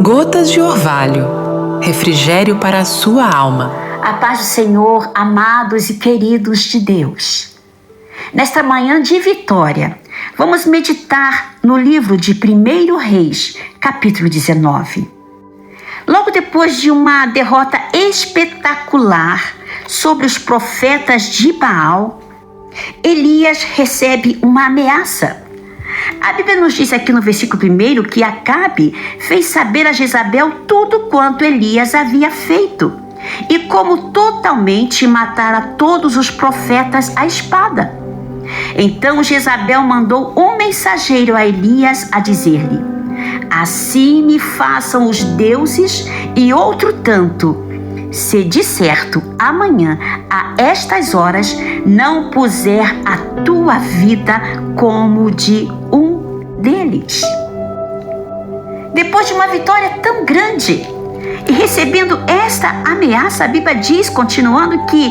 Gotas de orvalho, refrigério para a sua alma. A paz do Senhor, amados e queridos de Deus. Nesta manhã de vitória, vamos meditar no livro de 1 Reis, capítulo 19. Logo depois de uma derrota espetacular sobre os profetas de Baal, Elias recebe uma ameaça. A Bíblia nos diz aqui no versículo 1 que Acabe fez saber a Jezabel tudo quanto Elias havia feito e como totalmente matara todos os profetas à espada. Então Jezabel mandou um mensageiro a Elias a dizer-lhe: assim me façam os deuses e outro tanto, se de certo amanhã a estas horas não puser a tua vida como de um deles. Depois de uma vitória tão grande e recebendo esta ameaça, a Bíblia diz, continuando, que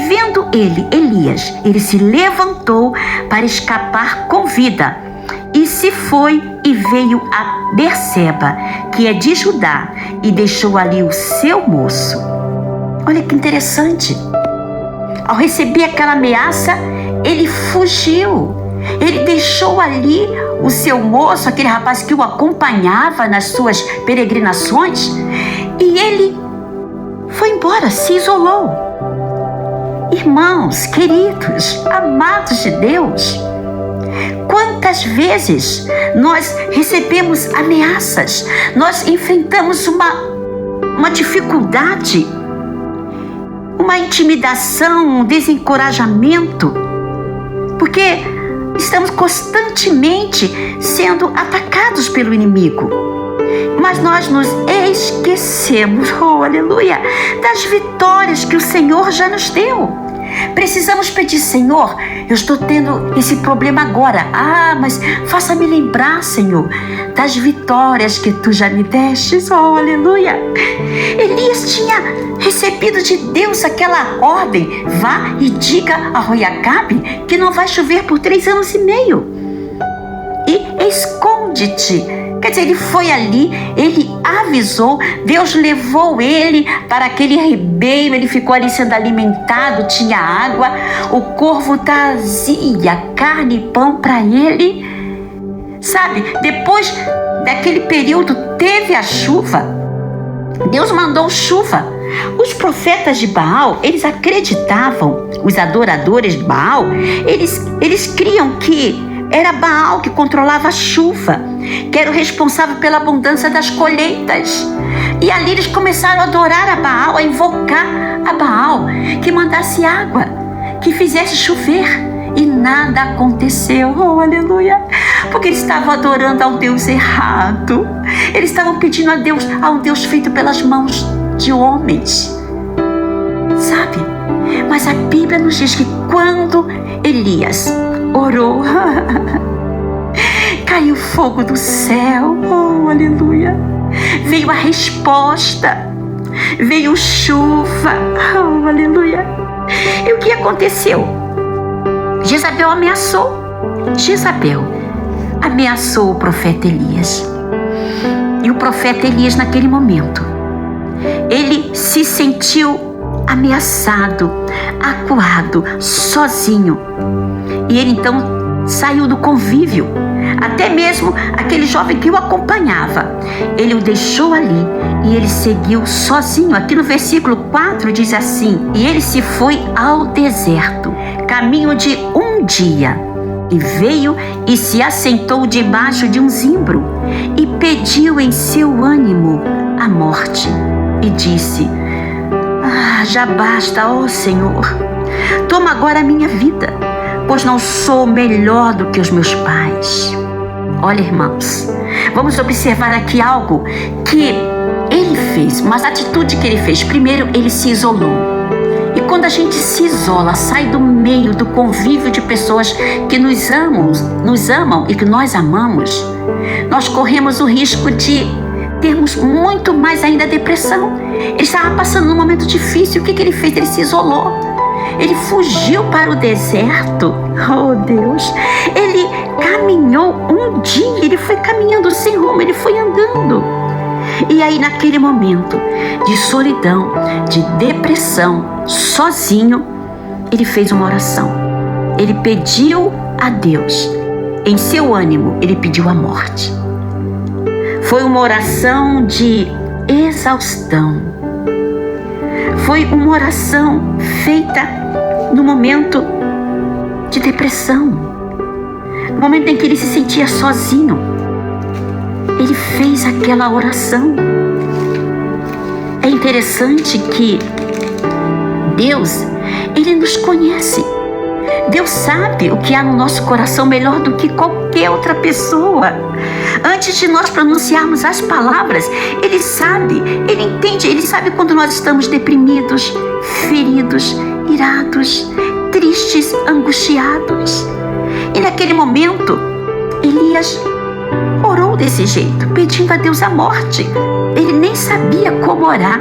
vendo Elias, ele se levantou para escapar com vida e se foi e veio a Berseba, que é de Judá, e deixou ali o seu moço. Olha que interessante. Ao receber aquela ameaça, ele fugiu. Ele deixou ali o seu moço, aquele rapaz que o acompanhava nas suas peregrinações, e ele foi embora, se isolou. Irmãos, queridos, amados de Deus, quantas vezes nós recebemos ameaças, nós enfrentamos uma dificuldade, uma intimidação, um desencorajamento, porque estamos constantemente sendo atacados pelo inimigo. Mas nós nos esquecemos, aleluia, das vitórias que o Senhor já nos deu. Precisamos pedir: Senhor, eu estou tendo esse problema agora. Mas faça-me lembrar, Senhor, das vitórias que tu já me destes, aleluia. Elias tinha recebido de Deus aquela ordem: vá e diga a rei Acabe que não vai chover por 3 anos e meio. E esconde-te. Quer dizer, ele foi ali, ele avisou, Deus levou ele para aquele ribeiro, ele ficou ali sendo alimentado, tinha água, o corvo trazia carne e pão para ele. Sabe, depois daquele período teve a chuva, Deus mandou chuva. Os profetas de Baal, eles acreditavam, os adoradores de Baal, eles criam que era Baal que controlava a chuva, que era o responsável pela abundância das colheitas. E ali eles começaram a adorar a Baal, a invocar a Baal, que mandasse água, que fizesse chover. E nada aconteceu, aleluia, porque eles estavam adorando ao Deus errado. Eles estavam pedindo a um Deus feito pelas mãos de homens, sabe? Mas a Bíblia nos diz que quando Elias orou, caiu fogo do céu, aleluia. Veio a resposta, veio chuva, aleluia. E o que aconteceu? Jezabel ameaçou o profeta Elias. E o profeta Elias, naquele momento, ele se sentiu ameaçado, acuado, sozinho. E ele então saiu do convívio. Até mesmo aquele jovem que o acompanhava, ele o deixou ali e ele seguiu sozinho. Aqui no versículo 4 diz assim: e ele se foi ao deserto, caminho de um dia, e veio e se assentou debaixo de um zimbro e pediu em seu ânimo a morte e disse: já basta, ó Senhor, toma agora a minha vida, pois não sou melhor do que os meus pais. Olha, irmãos, vamos observar aqui algo que ele fez, uma atitude que ele fez. Primeiro, ele se isolou. E quando a gente se isola, sai do meio do convívio de pessoas que nos amam e que nós amamos, nós corremos o risco de termos muito mais ainda depressão. Ele estava passando num momento difícil. O que ele fez? Ele se isolou. Ele fugiu para o deserto. Oh, Deus! Ele caminhou um dia, ele foi caminhando sem rumo, ele foi andando. E aí, naquele momento de solidão, de depressão, sozinho, ele fez uma oração. Ele pediu a Deus, em seu ânimo, ele pediu a morte. Foi uma oração de exaustão. Foi uma oração feita no momento de depressão, no momento em que ele se sentia sozinho. Ele fez aquela oração. É interessante que Deus, Ele nos conhece. Deus sabe o que há no nosso coração melhor do que qualquer outra pessoa. Antes de nós pronunciarmos as palavras, Ele sabe, Ele entende, Ele sabe quando nós estamos deprimidos, feridos, irados, tristes, angustiados. E naquele momento, Elias orou desse jeito, pedindo a Deus a morte. Ele nem sabia como orar,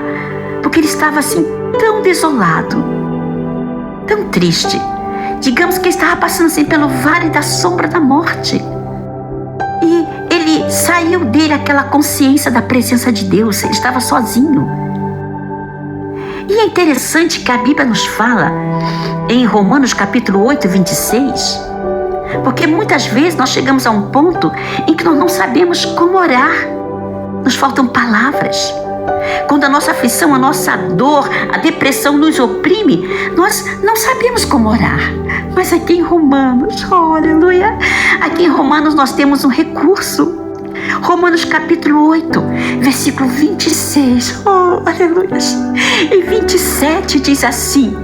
porque ele estava assim tão desolado, tão triste. Digamos que ele estava passando assim pelo vale da sombra da morte. E ele saiu dele aquela consciência da presença de Deus. Ele estava sozinho. E é interessante que a Bíblia nos fala em Romanos capítulo 8, 26, porque muitas vezes nós chegamos a um ponto em que nós não sabemos como orar. Nos faltam palavras. Quando a nossa aflição, a nossa dor, a depressão nos oprime, nós não sabemos como orar. Mas aqui em Romanos, oh, aleluia, aqui em Romanos nós temos um recurso. Romanos capítulo 8, versículo 26, oh, aleluia. E 27 diz assim: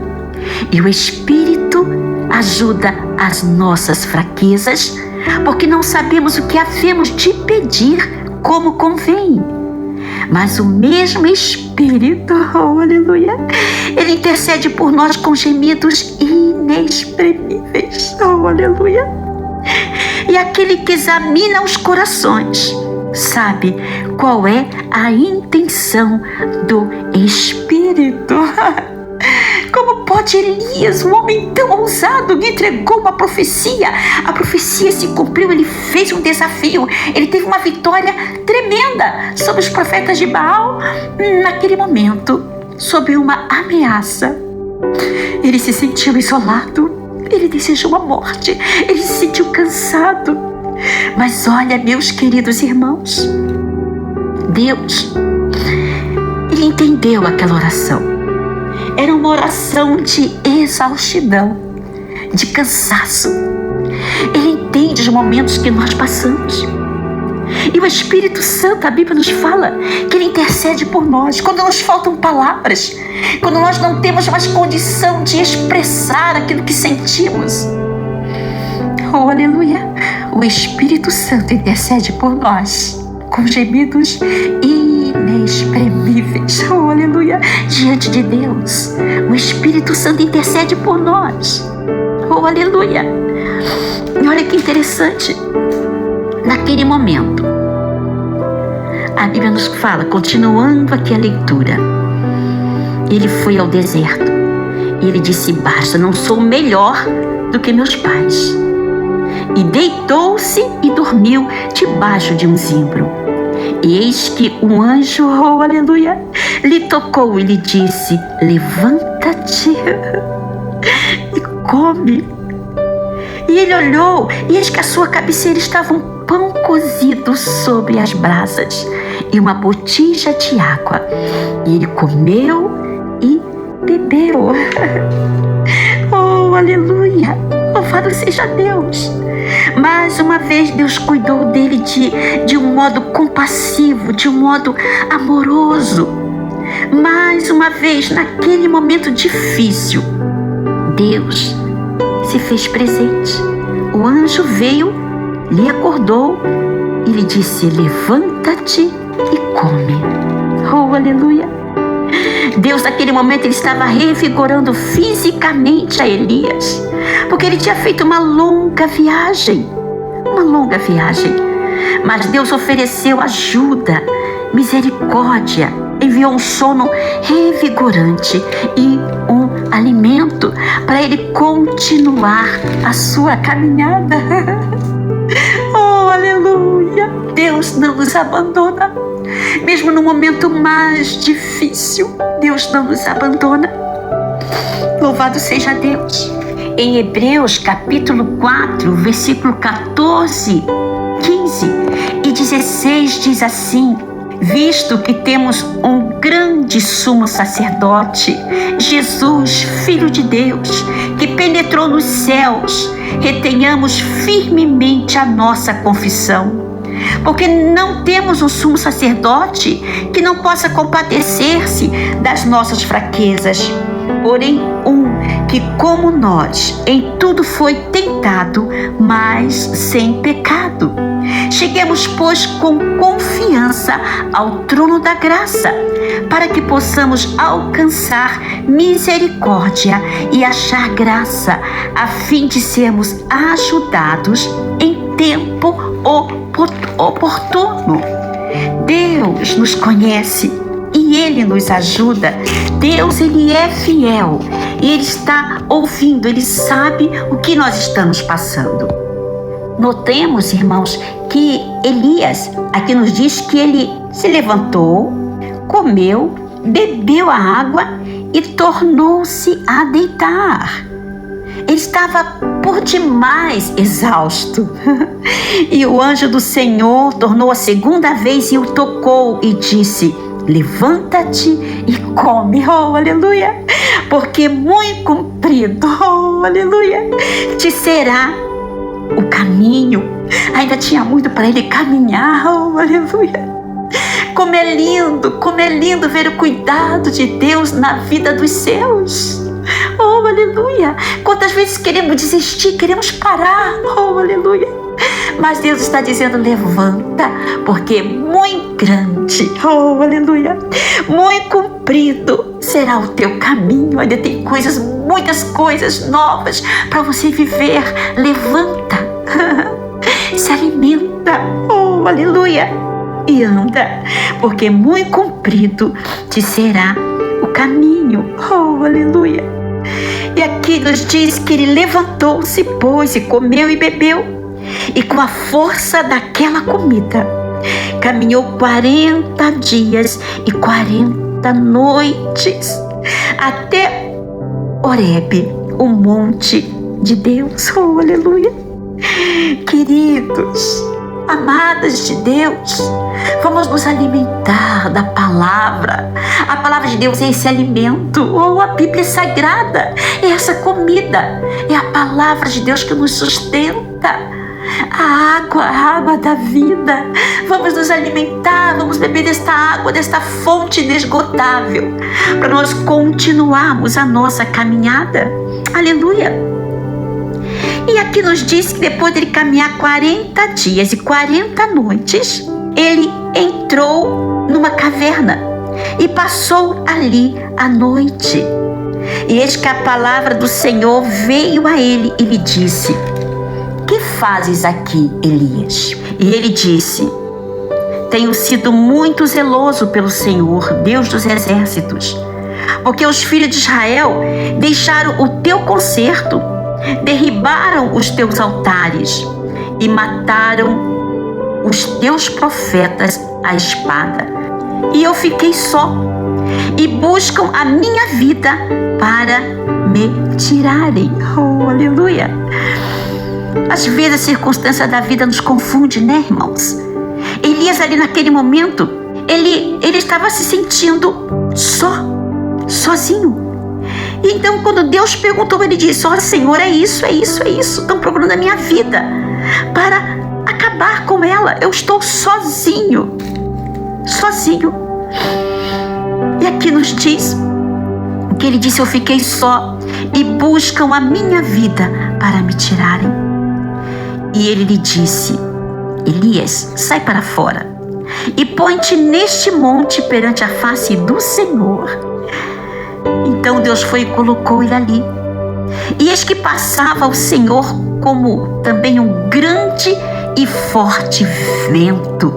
e o Espírito ajuda as nossas fraquezas, porque não sabemos o que havemos de pedir como convém. Mas o mesmo Espírito, oh, aleluia, Ele intercede por nós com gemidos inexprimíveis, oh, aleluia. E aquele que examina os corações sabe qual é a intenção do Espírito. Como pode Elias, um homem tão ousado, me entregou uma profecia? A profecia se cumpriu, ele fez um desafio, ele teve uma vitória tremenda sobre os profetas de Baal. Naquele momento, sob uma ameaça, ele se sentiu isolado, ele desejou a morte, ele se sentiu cansado. Mas olha, meus queridos irmãos, Deus, Ele entendeu aquela oração. Era uma oração de exaustidão, de cansaço. Ele entende os momentos que nós passamos. E o Espírito Santo, a Bíblia nos fala que Ele intercede por nós quando nos faltam palavras, quando nós não temos mais condição de expressar aquilo que sentimos. Oh, aleluia! O Espírito Santo intercede por nós com gemidos inexprimíveis. Oh, aleluia! Diante de Deus, o Espírito Santo intercede por nós. Oh, aleluia! E olha que interessante. Naquele momento, a Bíblia nos fala, continuando aqui a leitura, ele foi ao deserto e ele disse: basta, não sou melhor do que meus pais. E deitou-se e dormiu debaixo de um zimbro. E eis que um anjo, oh, aleluia, lhe tocou e lhe disse: levanta-te e come. E ele olhou, e eis que à sua cabeceira estava um pão cozido sobre as brasas e uma botija de água. E ele comeu e bebeu. Oh, aleluia! Louvado seja Deus! Mais uma vez Deus cuidou dele de um modo compassivo, de um modo amoroso. Mais uma vez, naquele momento difícil, Deus se fez presente. O anjo veio, lhe acordou e lhe disse: levanta-te e come. Oh, aleluia! Deus, naquele momento, ele estava revigorando fisicamente a Elias, porque ele tinha feito uma longa viagem. Mas Deus ofereceu ajuda, misericórdia, enviou um sono revigorante e um alimento para ele continuar a sua caminhada. Oh, aleluia! Deus não nos abandona. Mesmo no momento mais difícil, Deus não nos abandona. Louvado seja Deus. Em Hebreus capítulo 4, versículo 14, 15 e 16 diz assim: visto que temos um grande sumo sacerdote, Jesus, Filho de Deus, que penetrou nos céus, retenhamos firmemente a nossa confissão. Porque não temos um sumo sacerdote que não possa compadecer-se das nossas fraquezas, porém que, como nós, em tudo foi tentado, mas sem pecado. Cheguemos, pois, com confiança ao trono da graça, para que possamos alcançar misericórdia e achar graça, a fim de sermos ajudados em tempo oportuno. Deus nos conhece e Ele nos ajuda. Deus, Ele é fiel e Ele está ouvindo, Ele sabe o que nós estamos passando. Notemos, irmãos, que Elias aqui nos diz que ele se levantou, comeu, bebeu a água e tornou-se a deitar. Ele estava por demais exausto. E o anjo do Senhor tornou a segunda vez e o tocou e disse: levanta-te e come, oh aleluia, porque muito comprido, oh aleluia, te será o caminho. Ainda tinha muito para ele caminhar, oh aleluia. Como é lindo ver o cuidado de Deus na vida dos seus. Oh aleluia. Quantas vezes queremos desistir, queremos parar, oh aleluia. Mas Deus está dizendo: levanta, porque muito grande, oh aleluia, muito comprido será o teu caminho. Ainda tem muitas coisas novas para você viver. Levanta, se alimenta, oh aleluia, e anda, porque muito comprido te será o caminho, oh aleluia. E aqui nos diz que ele levantou-se, pois, e comeu e bebeu. E com a força daquela comida, caminhou 40 dias e 40 noites até Horebe, o monte de Deus. Oh, aleluia! Queridos, amadas de Deus, vamos nos alimentar da palavra. A palavra de Deus é esse alimento. Oh, a Bíblia é sagrada, é essa comida. É a palavra de Deus que nos sustenta. A água da vida. Vamos nos alimentar, vamos beber desta água, desta fonte inesgotável, para nós continuarmos a nossa caminhada. Aleluia! E aqui nos diz que depois dele caminhar 40 dias e 40 noites, ele entrou numa caverna e passou ali a noite. E eis que a palavra do Senhor veio a ele e lhe disse: que fazes aqui, Elias? E ele disse: tenho sido muito zeloso pelo Senhor, Deus dos exércitos, porque os filhos de Israel deixaram o teu concerto, derribaram os teus altares e mataram os teus profetas à espada. E eu fiquei só, e buscam a minha vida para me tirarem. Oh, aleluia! Às vezes a circunstância da vida nos confunde, né, irmãos? Elias ali naquele momento, ele estava se sentindo sozinho. E então quando Deus perguntou, ele disse: ó Senhor, é isso, estão procurando a minha vida para acabar com ela. Eu estou sozinho. E aqui nos diz que ele disse: eu fiquei só e buscam a minha vida para me tirarem. E ele lhe disse: Elias, sai para fora e põe-te neste monte perante a face do Senhor. Então Deus foi e colocou ele ali. E eis que passava o Senhor como também um grande e forte vento,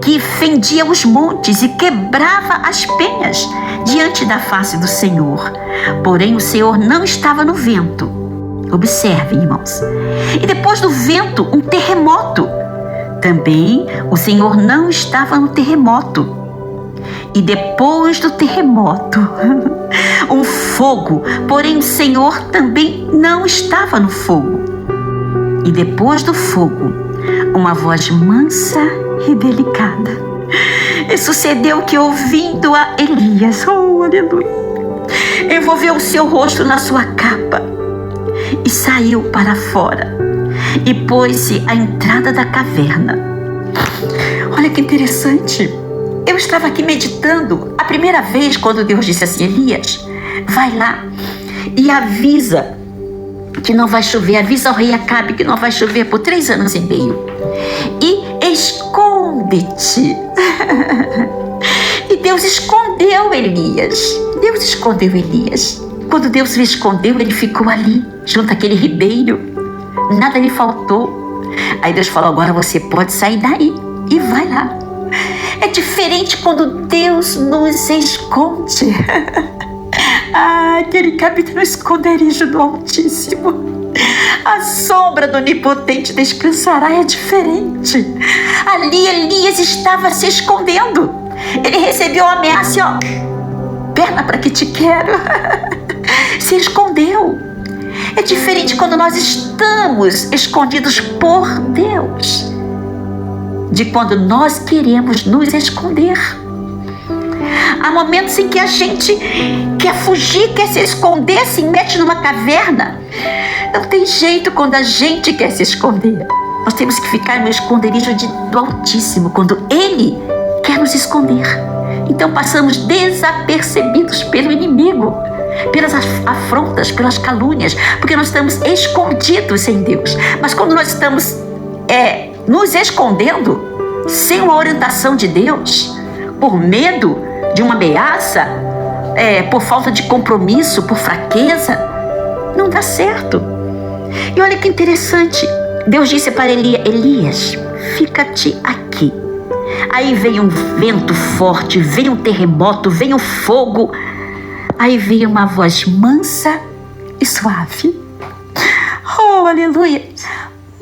que fendia os montes e quebrava as penhas diante da face do Senhor. Porém, o Senhor não estava no vento. Observem, irmãos. E depois do vento, um terremoto. Também o Senhor não estava no terremoto. E depois do terremoto, um fogo. Porém, o Senhor também não estava no fogo. E depois do fogo, uma voz mansa e delicada. E sucedeu que, ouvindo a Elias, oh, aleluia, envolveu o seu rosto na sua capa e saiu para fora e pôs-se à entrada da caverna. Olha que interessante. Eu estava aqui meditando a primeira vez quando Deus disse assim: Elias, vai lá e avisa que não vai chover, avisa ao rei Acabe que não vai chover por 3 anos e meio. E esconde-te. E Deus escondeu Elias. Deus escondeu Elias. Quando Deus o escondeu, ele ficou ali, junto àquele ribeiro. Nada lhe faltou. Aí Deus falou: agora você pode sair daí e vai lá. É diferente quando Deus nos esconde. Aquele que habita no esconderijo do Altíssimo, a sombra do Onipotente descansará. É diferente. Ali Elias estava se escondendo. Ele recebeu a ameaça, ó, perna para que te quero. Se escondeu. É diferente quando nós estamos escondidos por Deus, de quando nós queremos nos esconder. Há momentos em que a gente quer fugir, quer se esconder, se mete numa caverna. Não tem jeito quando a gente quer se esconder. Nós temos que ficar no esconderijo do Altíssimo, quando Ele quer nos esconder. Então passamos desapercebidos pelo inimigo, pelas afrontas, pelas calúnias, porque nós estamos escondidos em Deus. Mas quando nós estamos nos escondendo, sem uma orientação de Deus, por medo de uma ameaça, por falta de compromisso, por fraqueza, não dá certo. E olha que interessante, Deus disse para Elias: fica-te aqui. Aí veio um vento forte, veio um terremoto, veio um fogo. Aí veio uma voz mansa e suave. Oh, aleluia!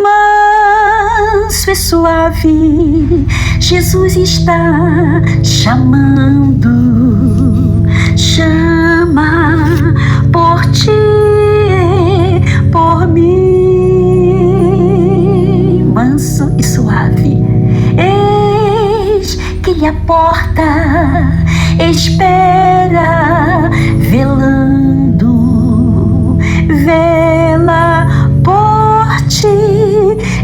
Manso e suave, Jesus está chamando. Chama por ti, por mim. Manso e suave, eis que lhe a porta espera, velando, vela por ti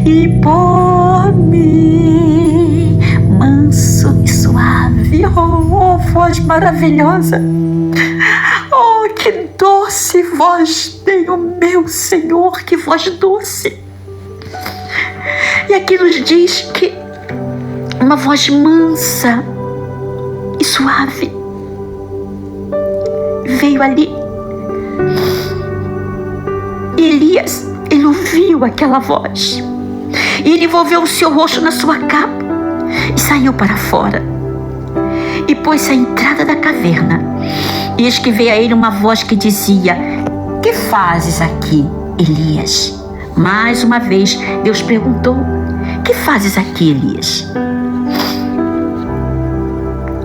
e por mim. Manso e suave, oh, voz maravilhosa. Oh, que doce voz tem o meu Senhor, que voz doce. E aqui nos diz que uma voz mansa e suave veio ali. Elias, ele ouviu aquela voz e ele envolveu o seu rosto na sua capa e saiu para fora e pôs-se à entrada da caverna. E eis que veio a ele uma voz que dizia: que fazes aqui, Elias? Mais uma vez Deus perguntou: que fazes aqui, Elias?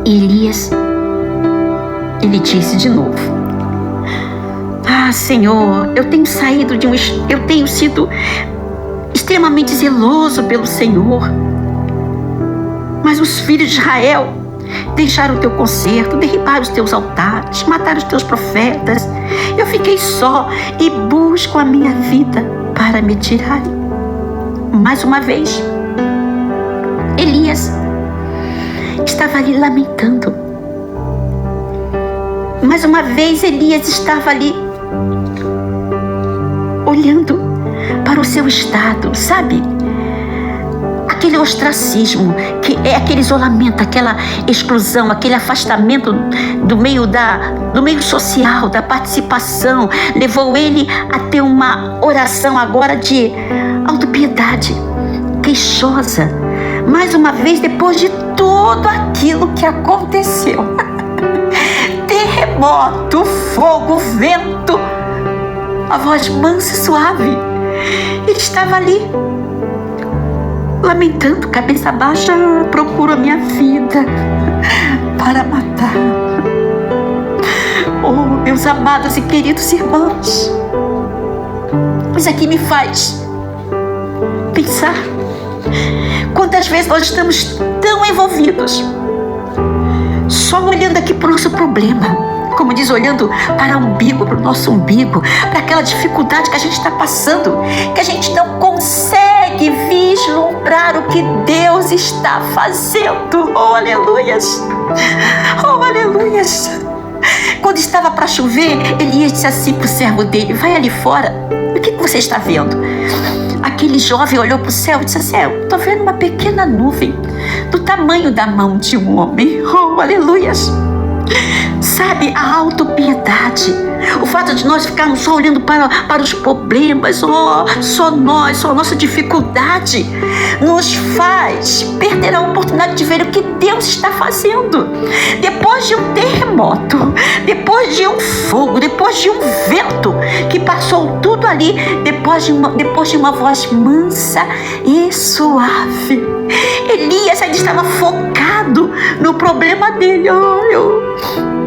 E Elias, ele disse de novo: Senhor, eu tenho sido extremamente zeloso pelo Senhor, mas os filhos de Israel deixaram o teu concerto, derribaram os teus altares, mataram os teus profetas. Eu fiquei só e busco a minha vida para me tirarem. Mais uma vez, Elias estava ali lamentando. Mais uma vez, Elias estava ali olhando para o seu estado, sabe? Aquele ostracismo, que é aquele isolamento, aquela exclusão, aquele afastamento do meio social, da participação, levou ele a ter uma oração agora de autopiedade, queixosa. Mais uma vez, depois de tudo aquilo que aconteceu. Terremoto, fogo, vento, a voz mansa e suave. Ele estava ali, lamentando, cabeça baixa. Procuro a minha vida para matar. Oh, meus amados e queridos irmãos, isso aqui me faz pensar quantas vezes nós estamos tão envolvidos, só olhando aqui para o nosso problema, como diz, olhando para o umbigo, para o nosso umbigo, para aquela dificuldade que a gente está passando, que a gente não consegue vislumbrar o que Deus está fazendo. Oh, aleluias! Oh, aleluias! Quando estava para chover, Elias disse assim para o servo dele: vai ali fora, o que você está vendo? Aquele jovem olhou para o céu e disse assim: eu estou vendo uma pequena nuvem do tamanho da mão de um homem. Oh, aleluias! Sabe, a autopiedade, o fato de nós ficarmos só olhando para os problemas, só a nossa dificuldade, nos faz perder a oportunidade de ver o que Deus está fazendo. Depois de um terremoto, depois de um fogo, depois de um vento que passou tudo ali, depois de uma voz mansa e suave, Elias ainda estava focado no problema dele.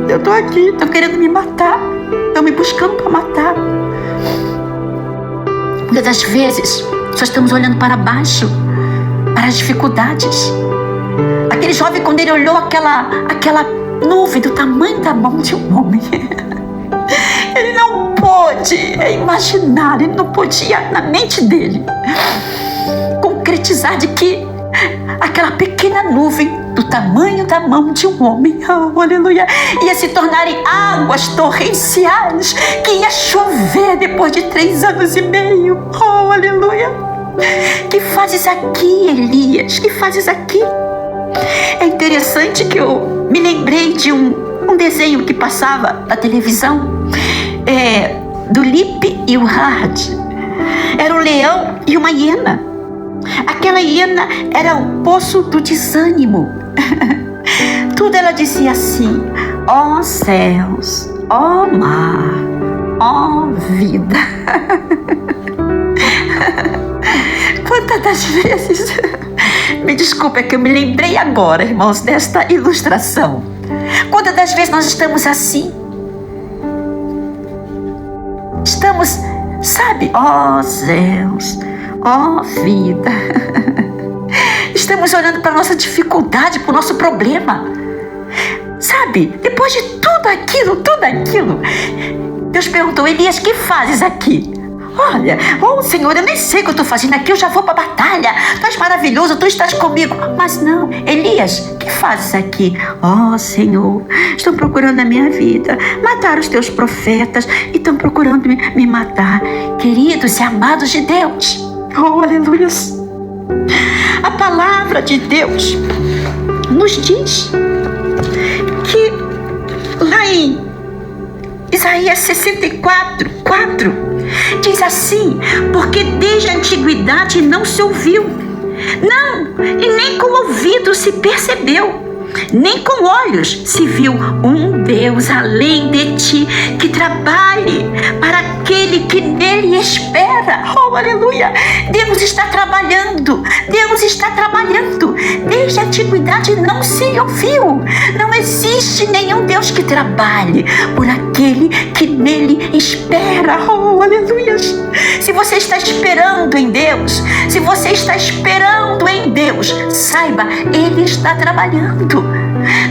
Eu estou aqui, estão querendo me matar, estão me buscando para matar. Muitas das vezes só estamos olhando para baixo, para as dificuldades. Aquele jovem, quando ele olhou aquela nuvem do tamanho da mão de um homem, ele não pôde imaginar, ele não podia, na mente dele, concretizar de que aquela pequena nuvem do tamanho da mão de um homem, oh, aleluia, ia se tornar em águas torrenciais, que ia chover depois de 3 anos e meio. Oh, aleluia! Que fazes aqui, Elias? Que fazes aqui? É interessante que eu me lembrei de um desenho que passava na televisão, do Lip e o Hard. Era um leão e uma hiena. Aquela hiena era o poço do desânimo. Tudo ela dizia assim: ó céus, ó mar, ó vida. Quantas das vezes, me desculpa, é que eu me lembrei agora, irmãos, desta ilustração. Quantas das vezes nós estamos assim? Estamos, sabe, ó céus, ó vida. Estamos olhando para a nossa dificuldade, para o nosso problema. Sabe, depois de tudo aquilo, Deus perguntou: Elias, que fazes aqui? Olha, Senhor, eu nem sei o que eu estou fazendo aqui, eu já vou para a batalha. Tu és maravilhoso, tu estás comigo. Mas não, Elias, que fazes aqui? Senhor, estão procurando a minha vida, mataram os teus profetas e estão procurando me matar. Queridos e amados de Deus, aleluia. A palavra de Deus nos diz que lá em Isaías 64:4 diz assim: porque desde a antiguidade não se ouviu, não, e nem com ouvido se percebeu, nem com olhos se viu um Deus além de ti, que trabalhe para aquele que nele espera. Oh, aleluia! Deus está trabalhando, Deus está trabalhando. Desde a antiguidade não se ouviu. Não existe nenhum Deus que trabalhe por aquele que nele espera. Oh, aleluia! Se você está esperando em Deus, se você está esperando em Deus, saiba, Ele está trabalhando.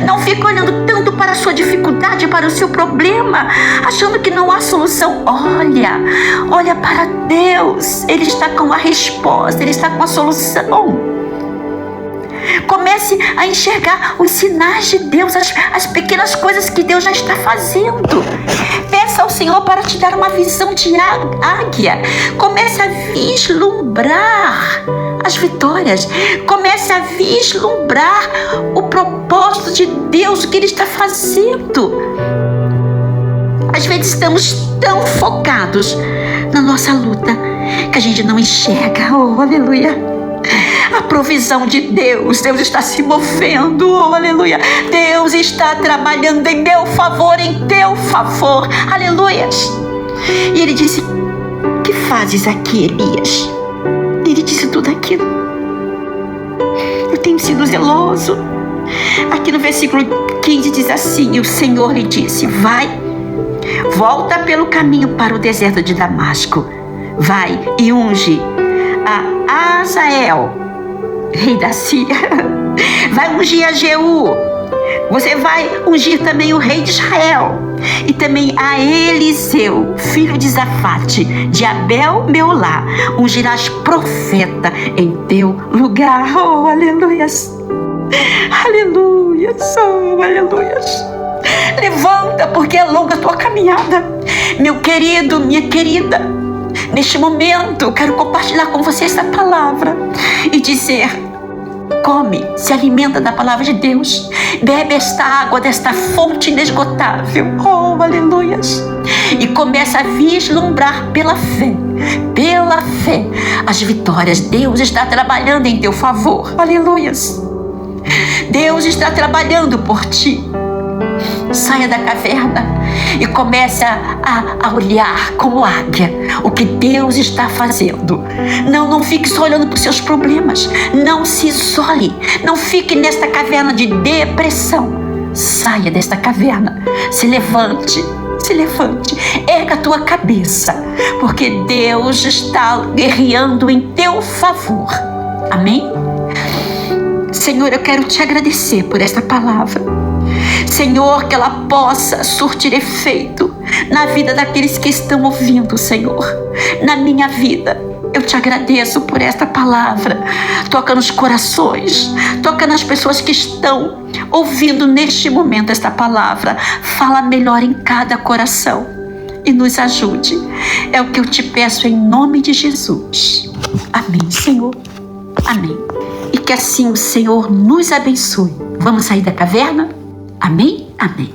Não fique olhando tanto para a sua dificuldade, para o seu problema, achando que não há solução. Olha para Deus. Ele está com a resposta, Ele está com a solução. Comece a enxergar os sinais de Deus, as pequenas coisas que Deus já está fazendo. Peça ao Senhor para te dar uma visão de águia. Comece a vislumbrar as vitórias. Comece a vislumbrar o propósito de Deus, o que Ele está fazendo. Às vezes estamos tão focados na nossa luta que a gente não enxerga. Oh, aleluia! a provisão de Deus. Deus está se movendo, oh, aleluia. Deus está trabalhando em meu favor, em teu favor, aleluias. E ele disse: que fazes aqui, Elias? Ele disse tudo aquilo. Eu tenho sido zeloso. Aqui no versículo 15 diz assim: e o Senhor lhe disse: vai, volta pelo caminho para o deserto de Damasco. Vai e unge a Azael, rei da Síria. Vai ungir a Jeú. Você vai ungir também o rei de Israel. E também a Eliseu, filho de Zafate, de Abel Meolá. Ungirás profeta em teu lugar. Oh, aleluias. Aleluias. Oh, aleluias. Levanta, porque é longa a tua caminhada. Meu querido, minha querida, neste momento eu quero compartilhar com você essa palavra e dizer: come, se alimenta da palavra de Deus, bebe esta água desta fonte inesgotável, oh, aleluias, e começa a vislumbrar pela fé, as vitórias. Deus está trabalhando em teu favor, aleluias. Deus está trabalhando por ti. Saia da caverna e comece a olhar como águia o que Deus está fazendo. Não fique só olhando para os seus problemas. Não se isole. Não fique nesta caverna de depressão. Saia desta caverna. Se levante. Erga a tua cabeça, porque Deus está guerreando em teu favor. Amém? Senhor, eu quero te agradecer por esta palavra. Senhor, que ela possa surtir efeito na vida daqueles que estão ouvindo, Senhor. Na minha vida, eu te agradeço por esta palavra. Toca nos corações, toca nas pessoas que estão ouvindo neste momento esta palavra. Fala melhor em cada coração e nos ajude. É o que eu te peço em nome de Jesus. Amém, Senhor. Amém. E que assim o Senhor nos abençoe. Vamos sair da caverna? Amém? Amém.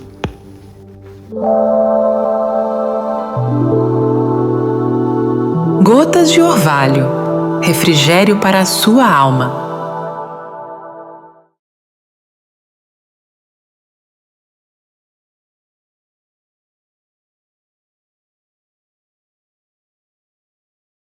Gotas de orvalho, refrigério para a sua alma.